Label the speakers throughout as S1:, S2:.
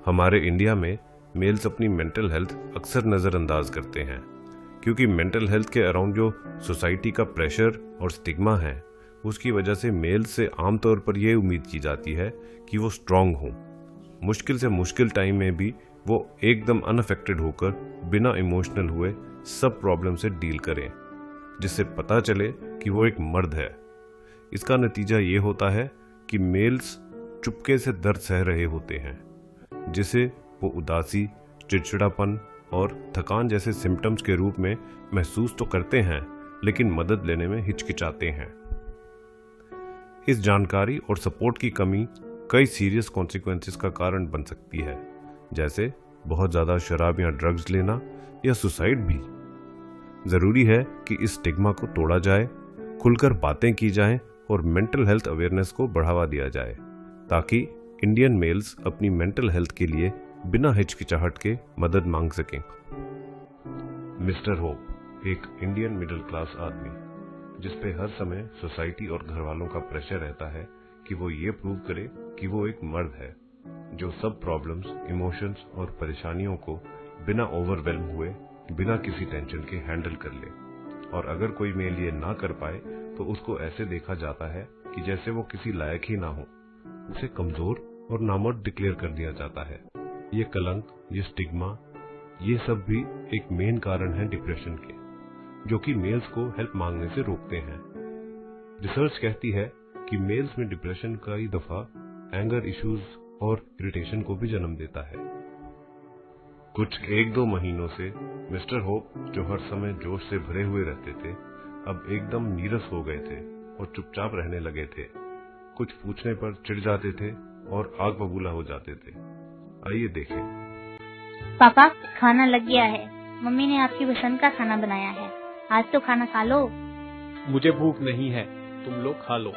S1: हमारे इंडिया में मेल्स अपनी मेंटल हेल्थ अक्सर नज़रअंदाज करते हैं, क्योंकि मेंटल हेल्थ के अराउंड जो सोसाइटी का प्रेशर और स्टिग्मा है, उसकी वजह से मेल्स से आमतौर पर यह उम्मीद की जाती है कि वो स्ट्रांग हों, मुश्किल से मुश्किल टाइम में भी वो एकदम अनअफेक्टेड होकर बिना इमोशनल हुए सब प्रॉब्लम से डील करें, जिससे पता चले कि वो एक मर्द है। इसका नतीजा ये होता है कि मेल्स चुपके से दर्द सह रहे होते हैं, जिसे वो उदासी, चिड़चिड़ापन और थकान जैसे सिम्टम्स के रूप में महसूस तो करते हैं, लेकिन मदद लेने में हिचकिचाते हैं। इस जानकारी और सपोर्ट की कमी कई सीरियस कॉन्सिक्वेंसेस का कारण बन सकती है, जैसे बहुत ज़्यादा शराब या ड्रग्स लेना या सुसाइड भी। ज़रूरी है कि इस स्टिग्मा को तोड़ा जाए, खुलकर बातें की जाएं और मेंटल हेल्थ अवेयरनेस को बढ़ावा दिया जाए, ताकि इंडियन मेल्स अपनी मेंटल हेल्थ के लिए बिना हिचकिचाहट के मदद मांग सकें। मिस्टर होप एक इंडियन मिडिल क्लास आदमी, जिसपे हर समय सोसाइटी और घर वालों का प्रेशर रहता है कि वो ये प्रूव करे कि वो एक मर्द है, जो सब प्रॉब्लम्स, इमोशंस और परेशानियों को बिना ओवरवेल्म हुए, बिना किसी टेंशन के हैंडल कर ले। और अगर कोई मेल ये ना कर पाए तो उसको ऐसे देखा जाता है कि जैसे वो किसी लायक ही ना हो, उसे कमजोर और नामर्द डिक्लेयर कर दिया जाता है। ये कलंक, ये स्टिग्मा, ये सब भी एक मेन कारण है डिप्रेशन के, जो कि मेल्स को हेल्प मांगने से रोकते हैं। रिसर्च कहती है कि मेल्स में डिप्रेशन कई दफा एंगर इश्यूज और इरिटेशन को भी जन्म देता है। कुछ 1-2 महीनों से मिस्टर होप, जो हर समय जोश से भरे हुए रहते थे, अब एकदम नीरस हो गए थे और चुपचाप रहने लगे थे। कुछ पूछने पर चिढ़ जाते थे और आग बबूला हो जाते थे। आइए देखें।
S2: पापा, खाना लग गया है। मम्मी ने आपकी पसंद का खाना बनाया है। आज तो खाना खा लो।
S3: मुझे भूख नहीं है, तुम लोग खा लो।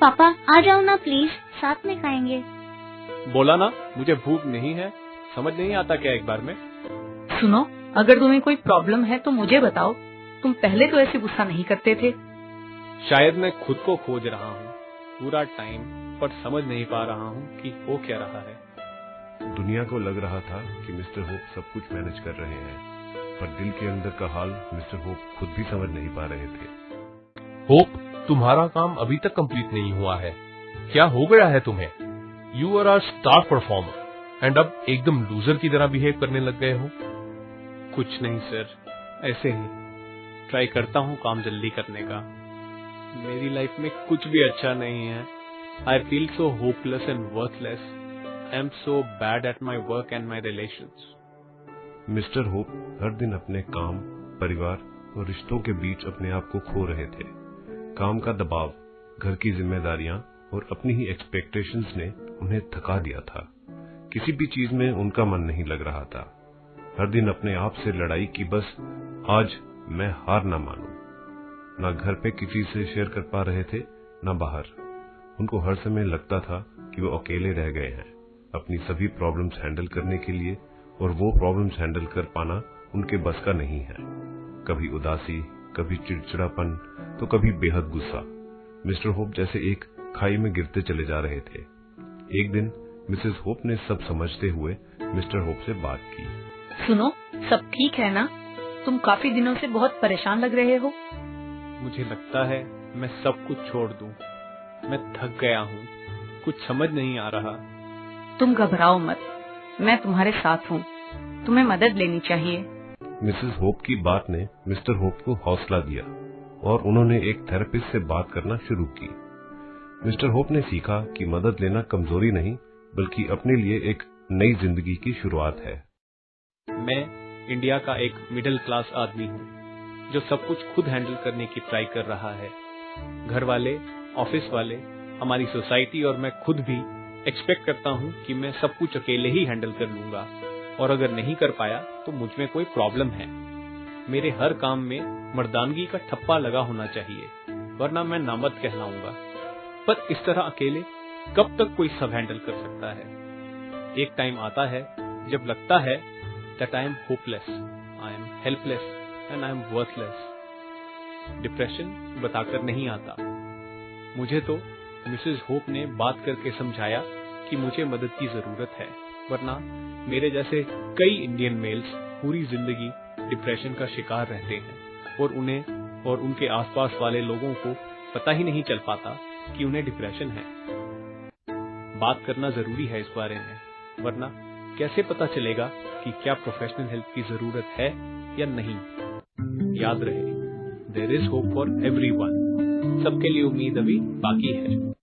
S2: पापा आ जाओ ना प्लीज, साथ में खाएंगे।
S3: बोला ना, मुझे भूख नहीं है। समझ नहीं आता क्या एक बार में?
S4: सुनो, अगर तुम्हें कोई प्रॉब्लम है तो मुझे बताओ। तुम पहले तो ऐसे गुस्सा नहीं करते थे।
S3: शायद मैं खुद को खोज रहा हूँ पूरा टाइम, पर समझ नहीं पा रहा हूँ कि हो क्या रहा है।
S1: दुनिया को लग रहा था कि मिस्टर होप सब कुछ मैनेज कर रहे हैं, पर दिल के अंदर का हाल मिस्टर होप खुद भी समझ नहीं पा रहे थे।
S5: होप, तुम्हारा काम अभी तक कंप्लीट नहीं हुआ है। क्या हो गया है तुम्हें? You are a star performer and अब एकदम लूजर की तरह बिहेव करने लग गए हो।
S3: कुछ नहीं सर, ऐसे ही ट्राई करता हूँ काम जल्दी करने का। मेरी लाइफ में कुछ भी अच्छा नहीं है। I feel so hopeless and worthless. I am so bad at my work and my relations.
S1: Mister hope हर दिन अपने काम, परिवार और रिश्तों के बीच अपने आप को खो रहे थे। काम का दबाव, घर की जिम्मेदारियां और अपनी ही एक्सपेक्टेशंस ने उन्हें थका दिया था। किसी भी चीज में उनका मन नहीं लग रहा था। हर दिन अपने आप से लड़ाई की, बस आज मैं हार ना मानूं। ना घर पे किसी से शेयर कर पा रहे थे, ना बाहर। उनको हर समय लगता था कि वो अकेले रह गए हैं अपनी सभी प्रॉब्लम्स हैंडल करने के लिए, और वो प्रॉब्लम्स हैंडल कर पाना उनके बस का नहीं है। कभी उदासी, कभी चिड़चिड़ापन, तो कभी बेहद गुस्सा। मिस्टर होप जैसे एक खाई में गिरते चले जा रहे थे। एक दिन मिसेस होप ने सब समझते हुए मिस्टर होप से बात की।
S4: सुनो, सब ठीक है ना? तुम काफी दिनों से बहुत परेशान लग रहे हो।
S3: मुझे लगता है मैं सब कुछ छोड़ दूं। मैं थक गया हूँ, कुछ समझ नहीं आ रहा।
S4: तुम घबराओ मत, मैं तुम्हारे साथ हूँ। तुम्हें मदद लेनी चाहिए।
S1: मिसेस होप की बात ने मिस्टर होप को हौसला दिया और उन्होंने एक थेरेपिस्ट से बात करना शुरू की। मिस्टर होप ने सीखा कि मदद लेना कमजोरी नहीं, बल्कि अपने लिए एक नई जिंदगी की शुरुआत है।
S3: मैं इंडिया का एक मिडिल क्लास आदमी हूँ, जो सब कुछ खुद हैंडल करने की ट्राई कर रहा है। घर वाले, ऑफिस वाले, हमारी सोसाइटी और मैं खुद भी एक्सपेक्ट करता हूँ कि मैं सब कुछ अकेले ही हैंडल कर लूंगा, और अगर नहीं कर पाया तो मुझ में कोई प्रॉब्लम है। मेरे हर काम में मर्दानगी का ठप्पा लगा होना चाहिए, वरना मैं नामर्द कहलाऊंगा। पर इस तरह अकेले कब तक कोई सब हैंडल कर सकता है? एक टाइम आता है जब लगता है that I am hopeless, I am helpless and I am worthless. Depression बताकर नहीं आता। मुझे तो मिसेस होप ने बात करके समझाया कि मुझे मदद की जरूरत है, वरना मेरे जैसे कई इंडियन मेल्स पूरी जिंदगी डिप्रेशन का शिकार रहते हैं और उन्हें और उनके आसपास वाले लोगों को पता ही नहीं चल पाता कि उन्हें डिप्रेशन है। बात करना जरूरी है इस बारे में, वरना कैसे पता चलेगा कि क्या प्रोफेशनल हेल्प की जरूरत है या नहीं। याद रहे, there is hope for everyone. सबके लिए उम्मीद अभी बाकी है।